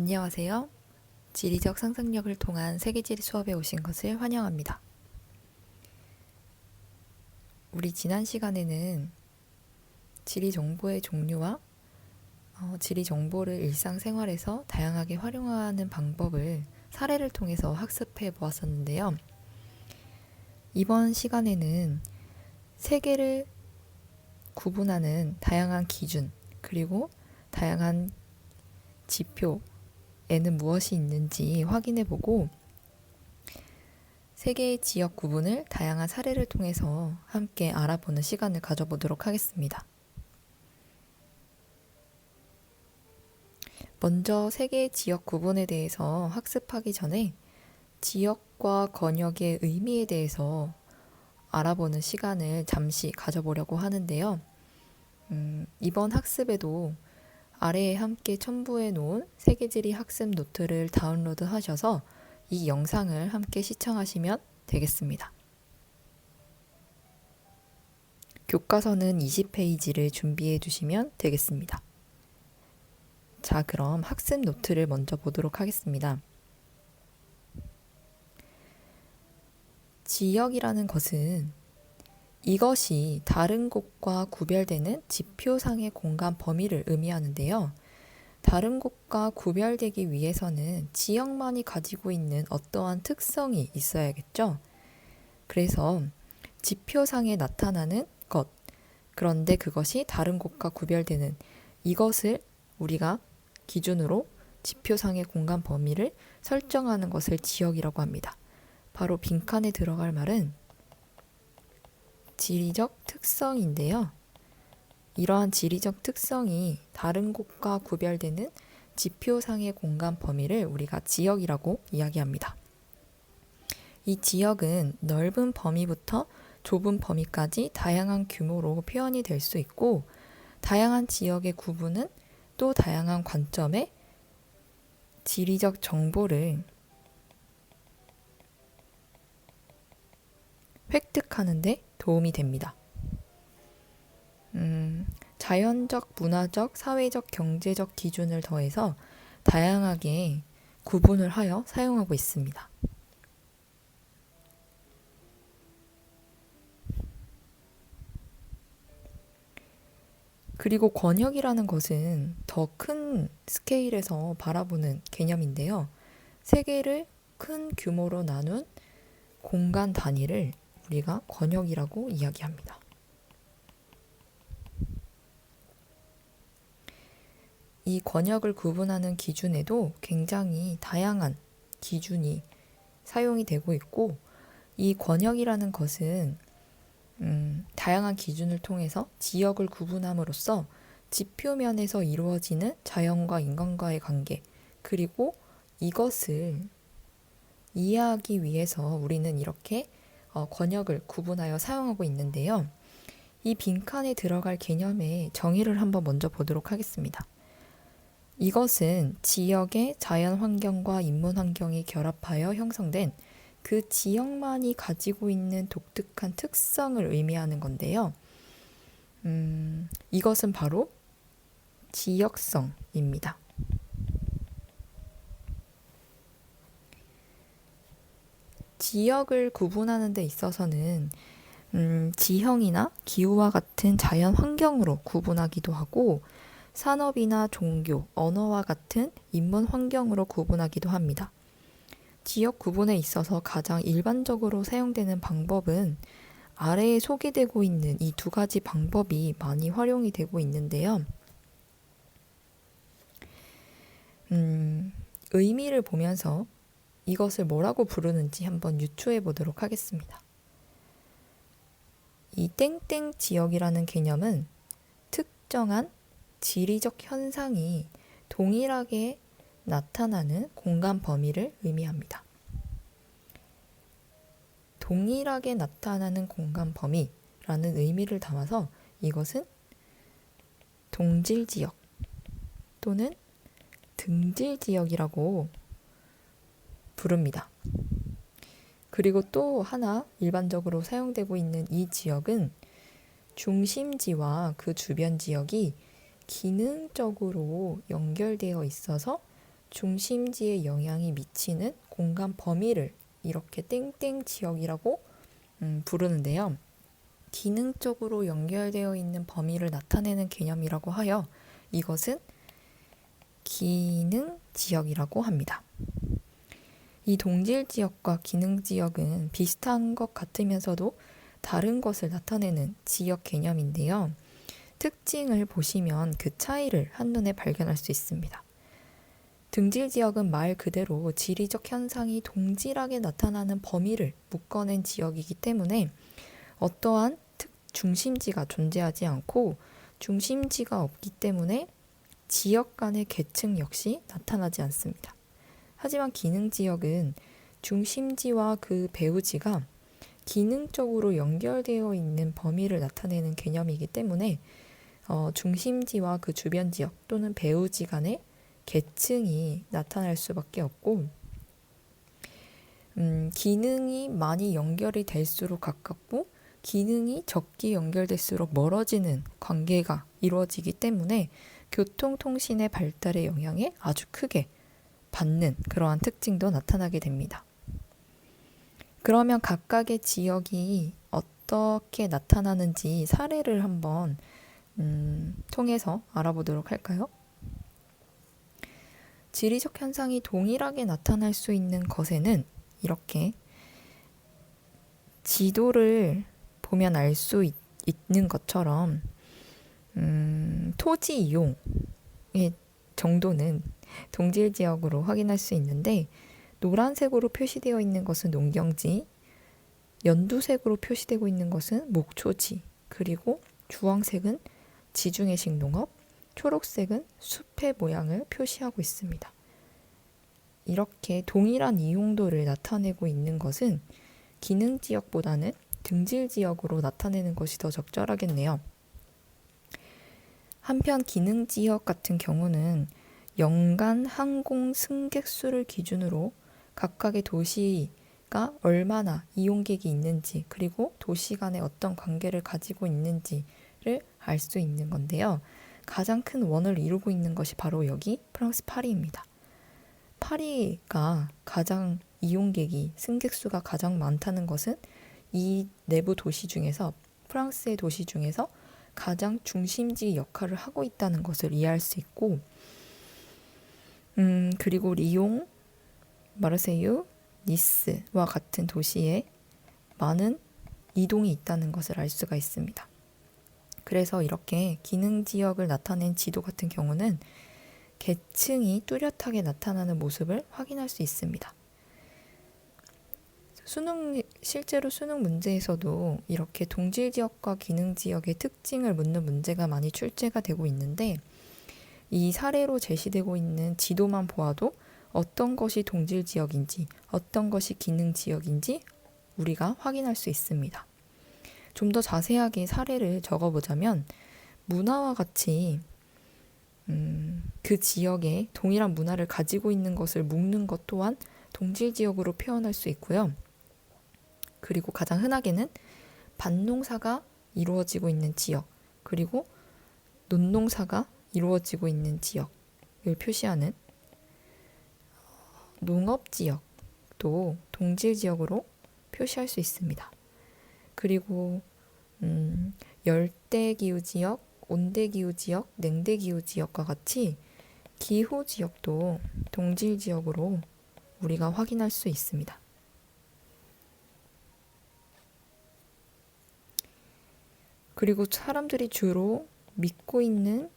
안녕하세요. 지리적 상상력을 통한 세계지리 수업에 오신 것을 환영합니다. 우리 지난 시간에는 지리 정보의 종류와 지리 정보를 일상생활에서 다양하게 활용하는 방법을 사례를 통해서 학습해 보았었는데요. 이번 시간에는 세계를 구분하는 다양한 기준, 그리고 다양한 지표에는 무엇이 있는지 확인해보고 세계의 지역 구분을 다양한 사례를 통해서 함께 알아보는 시간을 가져보도록 하겠습니다. 먼저 세계의 지역 구분에 대해서 학습하기 전에 지역과 권역의 의미에 대해서 알아보는 시간을 잠시 가져보려고 하는데요. 이번 학습에도 아래에 함께 첨부해 놓은 세계지리 학습 노트를 다운로드 하셔서 이 영상을 함께 시청하시면 되겠습니다. 교과서는 20페이지를 준비해 주시면 되겠습니다. 자, 그럼 학습 노트를 먼저 보도록 하겠습니다. 지역이라는 것은 이것이 다른 곳과 구별되는 지표상의 공간 범위를 의미하는데요. 다른 곳과 구별되기 위해서는 지역만이 가지고 있는 어떠한 특성이 있어야겠죠. 그래서 지표상에 나타나는 것, 그런데 그것이 다른 곳과 구별되는 이것을 우리가 기준으로 지표상의 공간 범위를 설정하는 것을 지역이라고 합니다. 바로 빈칸에 들어갈 말은 지리적 특성인데요. 이러한 지리적 특성이 다른 곳과 구별되는 지표상의 공간 범위를 우리가 지역이라고 이야기합니다. 이 지역은 넓은 범위부터 좁은 범위까지 다양한 규모로 표현이 될 수 있고, 다양한 지역의 구분은 또 다양한 관점의 지리적 정보를 획득하는 데 도움이 됩니다. 자연적, 문화적, 사회적, 경제적 기준을 더해서 다양하게 구분을 하여 사용하고 있습니다. 그리고 권역이라는 것은 더 큰 스케일에서 바라보는 개념인데요. 세계를 큰 규모로 나눈 공간 단위를 우리가 권역이라고 이야기합니다. 이 권역을 구분하는 기준에도 굉장히 다양한 기준이 사용이 되고 있고, 이 권역이라는 것은 다양한 기준을 통해서 지역을 구분함으로써 지표면에서 이루어지는 자연과 인간과의 관계, 그리고 이것을 이해하기 위해서 우리는 이렇게 권역을 구분하여 사용하고 있는데요. 이 빈칸에 들어갈 개념의 정의를 한번 먼저 보도록 하겠습니다. 이것은 지역의 자연 환경과 인문 환경이 결합하여 형성된 그 지역만이 가지고 있는 독특한 특성을 의미하는 건데요. 이것은 바로 지역성입니다. 지역을 구분하는 데 있어서는 지형이나 기후와 같은 자연 환경으로 구분하기도 하고, 산업이나 종교, 언어와 같은 인문 환경으로 구분하기도 합니다. 지역 구분에 있어서 가장 일반적으로 사용되는 방법은 아래에 소개되고 있는 이 두 가지 방법이 많이 활용이 되고 있는데요. 의미를 보면서 이것을 뭐라고 부르는지 한번 유추해 보도록 하겠습니다. 이 땡땡 지역이라는 개념은 특정한 지리적 현상이 동일하게 나타나는 공간 범위를 의미합니다. 동일하게 나타나는 공간 범위라는 의미를 담아서 이것은 동질 지역 또는 등질 지역이라고 부릅니다. 그리고 또 하나 일반적으로 사용되고 있는 이 지역은 중심지와 그 주변 지역이 기능적으로 연결되어 있어서 중심지에 영향이 미치는 공간 범위를 이렇게 땡땡 지역이라고 부르는데요. 기능적으로 연결되어 있는 범위를 나타내는 개념이라고 하여 이것은 기능 지역이라고 합니다. 이 동질 지역과 기능 지역은 비슷한 것 같으면서도 다른 것을 나타내는 지역 개념인데요. 특징을 보시면 그 차이를 한눈에 발견할 수 있습니다. 등질 지역은 말 그대로 지리적 현상이 동질하게 나타나는 범위를 묶어낸 지역이기 때문에 어떠한 중심지가 존재하지 않고 중심지가 없기 때문에 지역 간의 계층 역시 나타나지 않습니다. 하지만 기능 지역은 중심지와 그 배후지가 기능적으로 연결되어 있는 범위를 나타내는 개념이기 때문에 중심지와 그 주변 지역 또는 배후지 간의 계층이 나타날 수밖에 없고 기능이 많이 연결이 될수록 가깝고 기능이 적게 연결될수록 멀어지는 관계가 이루어지기 때문에 교통통신의 발달에 영향에 아주 크게 받는 그러한 특징도 나타나게 됩니다. 그러면 각각의 지역이 어떻게 나타나는지 사례를 한번 통해서 알아보도록 할까요? 지리적 현상이 동일하게 나타날 수 있는 것에는 이렇게 지도를 보면 알 수 있는 것처럼 토지 이용의 정도는 동질 지역으로 확인할 수 있는데 노란색으로 표시되어 있는 것은 농경지, 연두색으로 표시되고 있는 것은 목초지, 그리고 주황색은 지중해식 농업, 초록색은 숲의 모양을 표시하고 있습니다. 이렇게 동일한 이용도를 나타내고 있는 것은 기능 지역보다는 등질 지역으로 나타내는 것이 더 적절하겠네요. 한편 기능 지역 같은 경우는 연간 항공 승객 수를 기준으로 각각의 도시가 얼마나 이용객이 있는지 그리고 도시 간에 어떤 관계를 가지고 있는지를 알 수 있는 건데요. 가장 큰 원을 이루고 있는 것이 바로 여기 프랑스 파리입니다. 파리가 가장 이용객이 승객 수가 가장 많다는 것은 이 내부 도시 중에서 프랑스의 도시 중에서 가장 중심지 역할을 하고 있다는 것을 이해할 수 있고 그리고 리옹, 마르세유, 니스와 같은 도시에 많은 이동이 있다는 것을 알 수가 있습니다. 그래서 이렇게 기능 지역을 나타낸 지도 같은 경우는 계층이 뚜렷하게 나타나는 모습을 확인할 수 있습니다. 실제로 수능 문제에서도 이렇게 동질 지역과 기능 지역의 특징을 묻는 문제가 많이 출제가 되고 있는데 이 사례로 제시되고 있는 지도만 보아도 어떤 것이 동질 지역인지 어떤 것이 기능 지역인지 우리가 확인할 수 있습니다. 좀 더 자세하게 사례를 적어보자면 문화와 같이 그 지역에 동일한 문화를 가지고 있는 것을 묶는 것 또한 동질 지역으로 표현할 수 있고요. 그리고 가장 흔하게는 밭농사가 이루어지고 있는 지역, 그리고 논농사가 이루어지고 있는 지역을 표시하는 농업지역도 동질 지역으로 표시할 수 있습니다. 그리고 열대기후지역, 온대기후지역, 냉대기후지역과 같이 기후지역도 동질지역으로 우리가 확인할 수 있습니다. 그리고 사람들이 주로 믿고 있는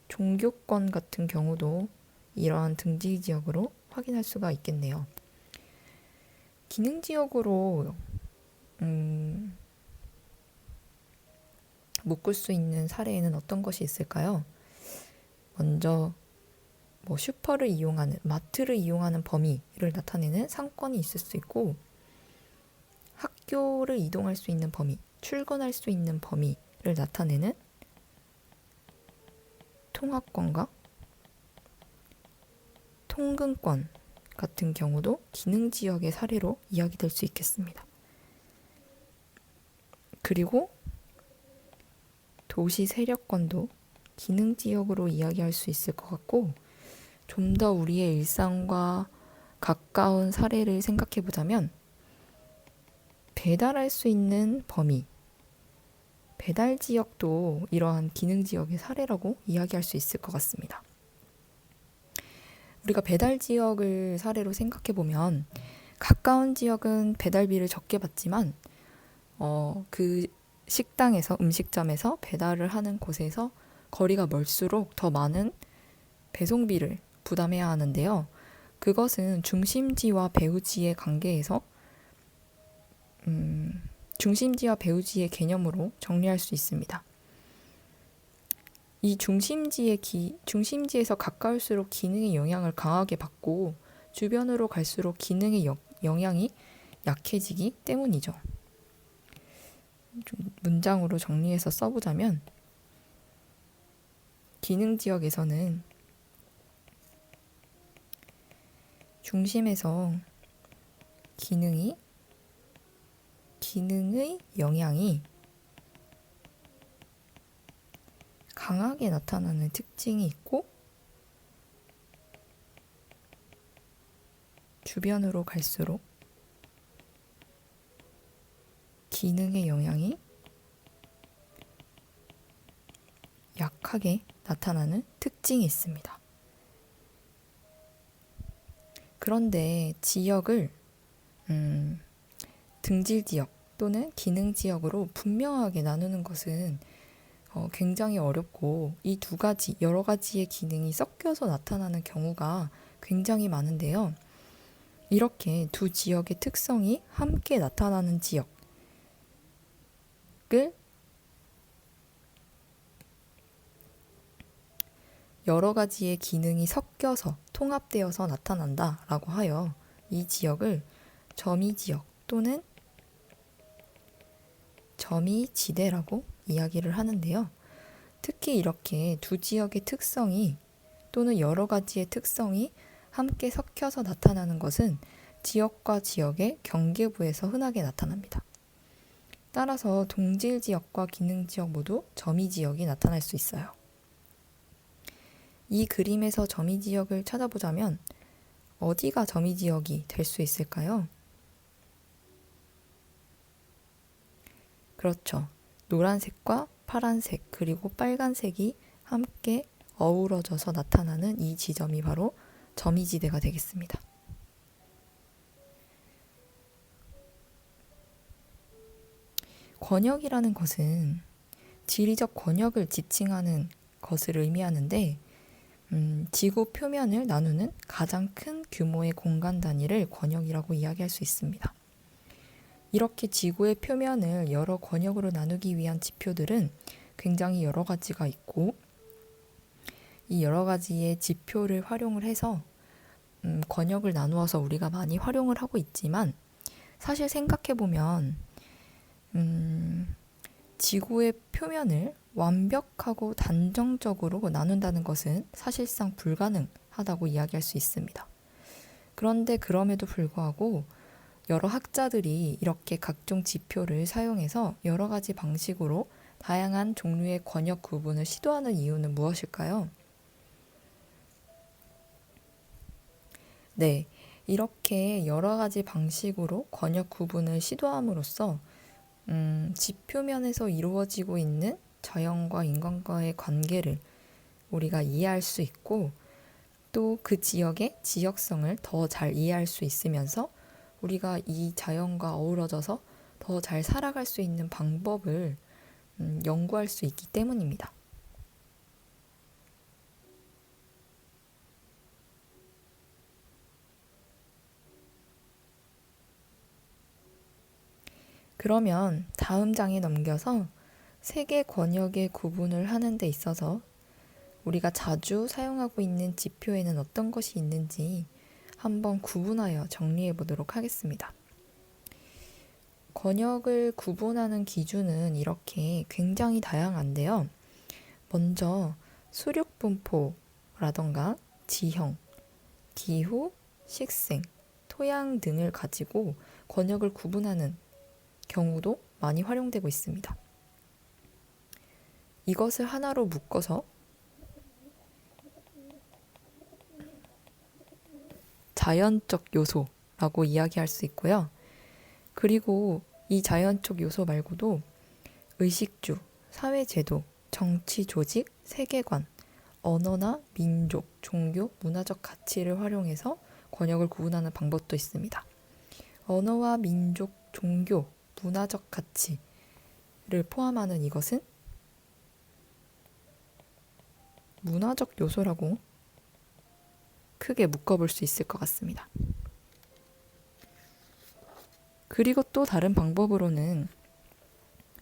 종교권 같은 경우도 이러한 등지지역으로 확인할 수가 있겠네요. 기능지역으로 묶을 수 있는 사례에는 어떤 것이 있을까요? 먼저 슈퍼를 이용하는, 마트를 이용하는 범위를 나타내는 상권이 있을 수 있고 학교를 이동할 수 있는 범위, 출근할 수 있는 범위를 나타내는 통학권과 통근권 같은 경우도 기능지역의 사례로 이야기될 수 있겠습니다. 그리고 도시 세력권도 기능지역으로 이야기할 수 있을 것 같고 좀 더 우리의 일상과 가까운 사례를 생각해 보자면 배달할 수 있는 범위, 배달 지역도 이러한 기능 지역의 사례라고 이야기할 수 있을 것 같습니다. 우리가 배달 지역을 사례로 생각해 보면 가까운 지역은 배달비를 적게 받지만 그 식당에서 음식점에서 배달을 하는 곳에서 거리가 멀수록 더 많은 배송비를 부담해야 하는데요. 그것은 중심지와 배후지의 관계에서 중심지와 배후지의 개념으로 정리할 수 있습니다. 이 중심지에서 가까울수록 기능의 영향을 강하게 받고 주변으로 갈수록 기능의 영향이 약해지기 때문이죠. 좀 문장으로 정리해서 써보자면 기능 지역에서는 중심에서 기능의 영향이 강하게 나타나는 특징이 있고 주변으로 갈수록 기능의 영향이 약하게 나타나는 특징이 있습니다. 그런데 지역을 등질 지역 또는 기능 지역으로 분명하게 나누는 것은 굉장히 어렵고 이 두 가지, 여러 가지의 기능이 섞여서 나타나는 경우가 굉장히 많은데요. 이렇게 두 지역의 특성이 함께 나타나는 지역을 여러 가지의 기능이 섞여서 통합되어서 나타난다라고 하여 이 지역을 점이지역 또는 점이지대라고 이야기를 하는데요. 특히 이렇게 두 지역의 특성이 또는 여러 가지의 특성이 함께 섞여서 나타나는 것은 지역과 지역의 경계부에서 흔하게 나타납니다. 따라서 동질 지역과 기능 지역 모두 점이 지역이 나타날 수 있어요. 이 그림에서 점이 지역을 찾아보자면 어디가 점이 지역이 될 수 있을까요? 그렇죠. 노란색과 파란색 그리고 빨간색이 함께 어우러져서 나타나는 이 지점이 바로 점이지대가 되겠습니다. 권역이라는 것은 지리적 권역을 지칭하는 것을 의미하는데 지구 표면을 나누는 가장 큰 규모의 공간 단위를 권역이라고 이야기할 수 있습니다. 이렇게 지구의 표면을 여러 권역으로 나누기 위한 지표들은 굉장히 여러 가지가 있고 이 여러 가지의 지표를 활용을 해서 권역을 나누어서 우리가 많이 활용을 하고 있지만 사실 생각해보면 지구의 표면을 완벽하고 단정적으로 나눈다는 것은 사실상 불가능하다고 이야기할 수 있습니다. 그런데 그럼에도 불구하고 여러 학자들이 이렇게 각종 지표를 사용해서 여러 가지 방식으로 다양한 종류의 권역 구분을 시도하는 이유는 무엇일까요? 네, 이렇게 여러 가지 방식으로 권역 구분을 시도함으로써 지표면에서 이루어지고 있는 자연과 인간과의 관계를 우리가 이해할 수 있고 또 그 지역의 지역성을 더 잘 이해할 수 있으면서 우리가 이 자연과 어우러져서 더 잘 살아갈 수 있는 방법을 연구할 수 있기 때문입니다. 그러면 다음 장에 넘겨서 세계 권역의 구분을 하는 데 있어서 우리가 자주 사용하고 있는 지표에는 어떤 것이 있는지 한번 구분하여 정리해 보도록 하겠습니다. 권역을 구분하는 기준은 이렇게 굉장히 다양한데요. 먼저 수륙분포라던가 지형, 기후, 식생, 토양 등을 가지고 권역을 구분하는 경우도 많이 활용되고 있습니다. 이것을 하나로 묶어서 자연적 요소라고 이야기할 수 있고요. 그리고 이 자연적 요소 말고도 의식주, 사회제도, 정치 조직, 세계관, 언어나 민족, 종교, 문화적 가치를 활용해서 권역을 구분하는 방법도 있습니다. 언어와 민족, 종교, 문화적 가치를 포함하는 이것은 문화적 요소라고 크게 묶어볼 수 있을 것 같습니다. 그리고 또 다른 방법으로는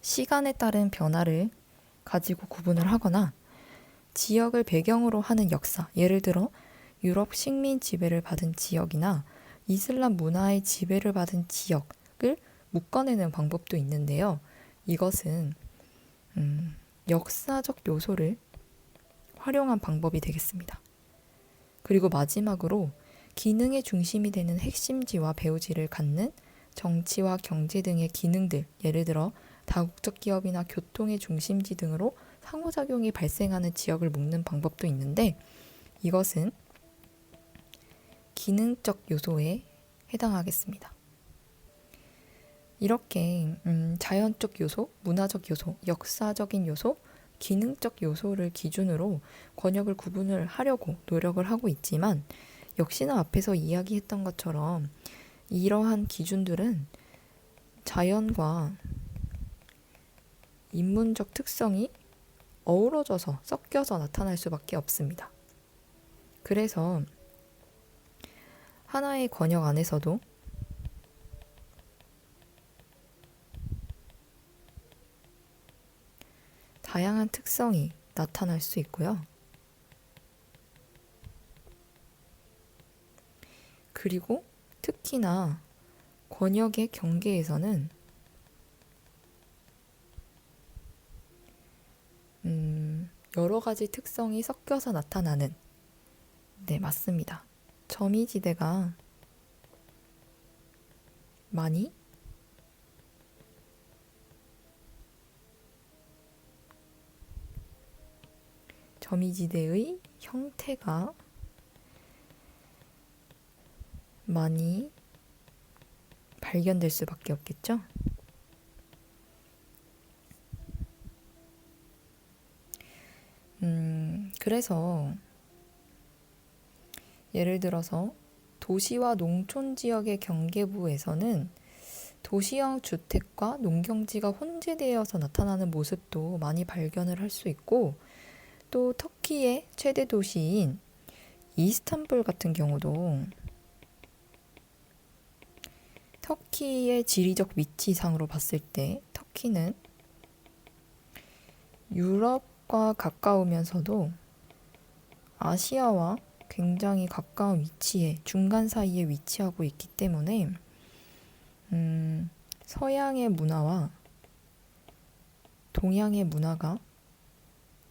시간에 따른 변화를 가지고 구분을 하거나 지역을 배경으로 하는 역사, 예를 들어 유럽 식민 지배를 받은 지역이나 이슬람 문화의 지배를 받은 지역을 묶어내는 방법도 있는데요. 이것은 역사적 요소를 활용한 방법이 되겠습니다. 그리고 마지막으로 기능의 중심이 되는 핵심지와 배후지를 갖는 정치와 경제 등의 기능들, 예를 들어 다국적 기업이나 교통의 중심지 등으로 상호작용이 발생하는 지역을 묶는 방법도 있는데 이것은 기능적 요소에 해당하겠습니다. 이렇게 자연적 요소, 문화적 요소, 역사적인 요소, 기능적 요소를 기준으로 권역을 구분을 하려고 노력을 하고 있지만 역시나 앞에서 이야기했던 것처럼 이러한 기준들은 자연과 인문적 특성이 어우러져서 섞여서 나타날 수밖에 없습니다. 그래서 하나의 권역 안에서도 다양한 특성이 나타날 수 있고요. 그리고 특히나 권역의 경계에서는 여러 가지 특성이 섞여서 나타나는 네, 맞습니다. 점이지대가 많이 점이지대의 형태가 많이 발견될 수밖에 없겠죠. 그래서 예를 들어서 도시와 농촌 지역의 경계부에서는 도시형 주택과 농경지가 혼재되어서 나타나는 모습도 많이 발견을 할 수 있고 또 터키의 최대 도시인 이스탄불 같은 경우도 터키의 지리적 위치상으로 봤을 때 터키는 유럽과 가까우면서도 아시아와 굉장히 가까운 위치에 중간 사이에 위치하고 있기 때문에 서양의 문화와 동양의 문화가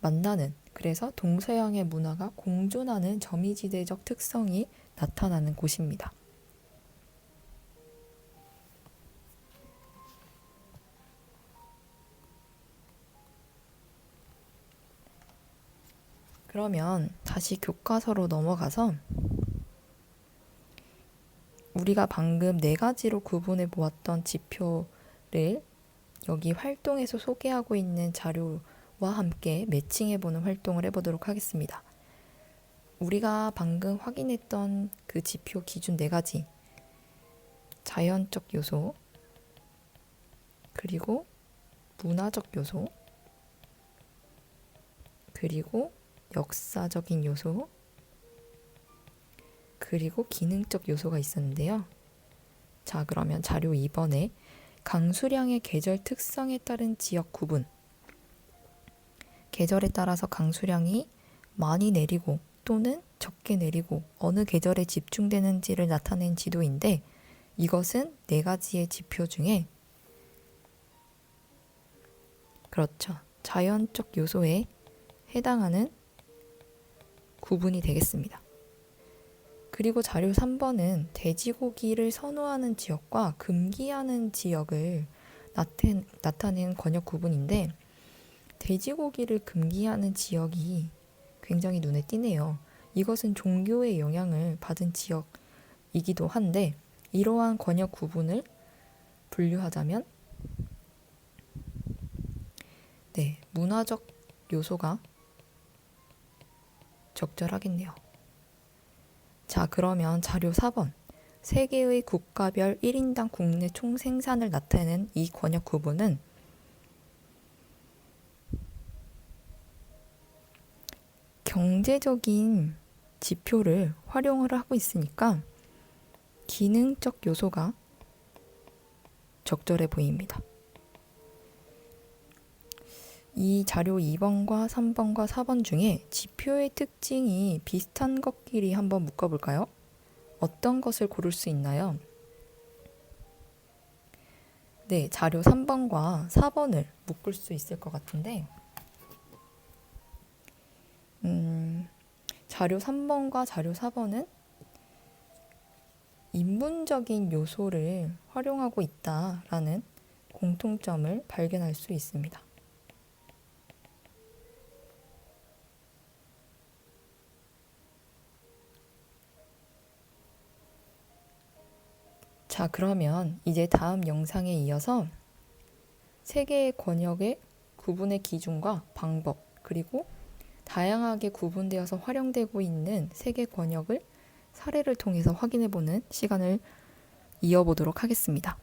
만나는 그래서 동서양의 문화가 공존하는 점이지대적 특성이 나타나는 곳입니다. 그러면 다시 교과서로 넘어가서 우리가 방금 4가지로 구분해 보았던 지표를 여기 활동에서 소개하고 있는 자료와 함께 매칭해보는 활동을 해보도록 하겠습니다. 우리가 방금 확인했던 그 지표 기준 4가지 자연적 요소 그리고 문화적 요소 그리고 역사적인 요소 그리고 기능적 요소가 있었는데요. 자, 그러면 자료 2번에 강수량의 계절 특성에 따른 지역 구분 계절에 따라서 강수량이 많이 내리고 또는 적게 내리고 어느 계절에 집중되는지를 나타낸 지도인데 이것은 4가지의 지표 중에 그렇죠. 자연적 요소에 해당하는 구분이 되겠습니다. 그리고 자료 3번은 돼지고기를 선호하는 지역과 금기하는 지역을 나타낸 권역 구분인데 돼지고기를 금기하는 지역이 굉장히 눈에 띄네요. 이것은 종교의 영향을 받은 지역을 이기도 한데 이러한 권역 구분을 분류하자면 네, 문화적 요소가 적절하겠네요. 자, 그러면 자료 4번. 세계의 국가별 1인당 국내 총생산을 나타내는 이 권역 구분은 경제적인 지표를 활용을 하고 있으니까 기능적 요소가 적절해 보입니다. 이 자료 2번과 3번과 4번 중에 지표의 특징이 비슷한 것끼리 한번 묶어볼까요? 어떤 것을 고를 수 있나요? 네, 자료 3번과 4번을 묶을 수 있을 것 같은데 자료 3번과 자료 4번은 인문적인 요소를 활용하고 있다라는 공통점을 발견할 수 있습니다. 자, 그러면 이제 다음 영상에 이어서 세 개의 권역의 구분의 기준과 방법, 그리고 다양하게 구분되어서 활용되고 있는 세 개 권역을 사례를 통해서 확인해보는 시간을 이어보도록 하겠습니다.